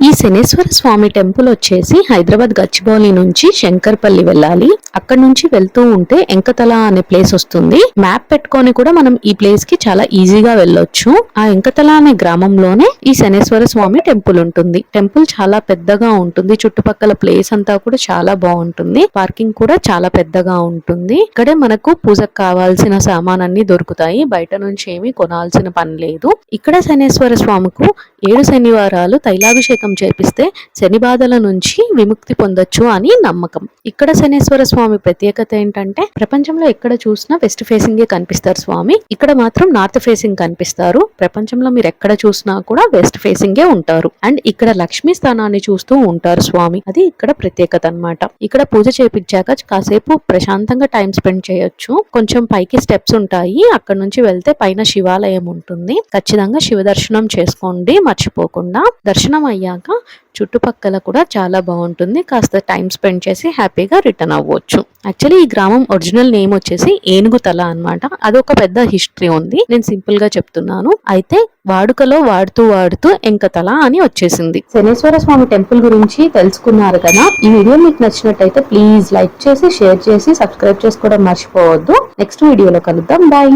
ఈ శనేశ్వర స్వామి టెంపుల్ వచ్చేసి హైదరాబాద్ గచ్చిబౌలి నుంచి శంకర్పల్లి వెళ్ళాలి. అక్కడ నుంచి వెళ్తూ ఉంటే ఎంకతల అనే ప్లేస్ వస్తుంది. మ్యాప్ పెట్టుకొని కూడా మనం ఈ ప్లేస్ కి చాలా ఈజీగా వెళ్ళొచ్చు. ఆ ఎంకతల అనే గ్రామంలోనే ఈ శనేశ్వర స్వామి టెంపుల్ ఉంటుంది. టెంపుల్ చాలా పెద్దగా ఉంటుంది. చుట్టుపక్కల ప్లేస్ అంతా కూడా చాలా బాగుంటుంది. పార్కింగ్ కూడా చాలా పెద్దగా ఉంటుంది. ఇక్కడే మనకు పూజకు కావాల్సిన సామాన్ అన్ని దొరుకుతాయి. బయట నుంచి ఏమీ కొనాల్సిన పని లేదు. ఇక్కడ శనేశ్వర స్వామికు 7 శనివారాలు తైలాభిషేకం చేపిస్తే శని బాధల నుంచి విముక్తి పొందొచ్చు అని నమ్మకం. ఇక్కడ శనేశ్వర స్వామి ప్రత్యేకత ఏంటంటే ప్రపంచంలో ఎక్కడ చూసినా వెస్ట్ ఫేసింగే కనిపిస్తారు స్వామి. ఇక్కడ మాత్రం నార్త్ ఫేసింగ్ కనిపిస్తారు. ప్రపంచంలో మీరు ఎక్కడ చూసినా కూడా వెస్ట్ ఫేసింగే ఉంటారు. అండ్ ఇక్కడ లక్ష్మీ స్థానాన్ని చూస్తూ ఉంటారు స్వామి. అది ఇక్కడ ప్రత్యేకత అన్నమాట. ఇక్కడ పూజ చేపించాక కాసేపు ప్రశాంతంగా టైం స్పెండ్ చేయొచ్చు. కొంచెం పైకి స్టెప్స్ ఉంటాయి. అక్కడ నుంచి వెళ్తే పైన శివాలయం ఉంటుంది. ఖచ్చితంగా శివ దర్శనం చేసుకోండి మర్చిపోకుండా. దర్శనం అయ్యాక చుట్టుపక్కల కూడా చాలా బాగుంటుంది. కాస్త టైం స్పెండ్ చేసి హ్యాపీగా రిటర్న్ అవ్వచ్చు. యాక్చువల్లీ ఈ గ్రామం ఒరిజినల్ నేమ్ వచ్చేసి ఏనుగుతల అన్నమాట. అదొక పెద్ద హిస్టరీ ఉంది. నేను సింపుల్ గా చెప్తున్నాను. అయితే వాడుకలో వాడుతూ ఎంకతల అని వచ్చేసింది. శనేశ్వర స్వామి టెంపుల్ గురించి తెలుసుకున్నారు కదా. ఈ వీడియో మీకు నచ్చినట్టయితే ప్లీజ్ లైక్ చేసి షేర్ చేసి సబ్స్క్రైబ్ చేసుకోవడం మర్చిపోవద్దు. నెక్స్ట్ వీడియోలో కలుద్దాం. బాయ్.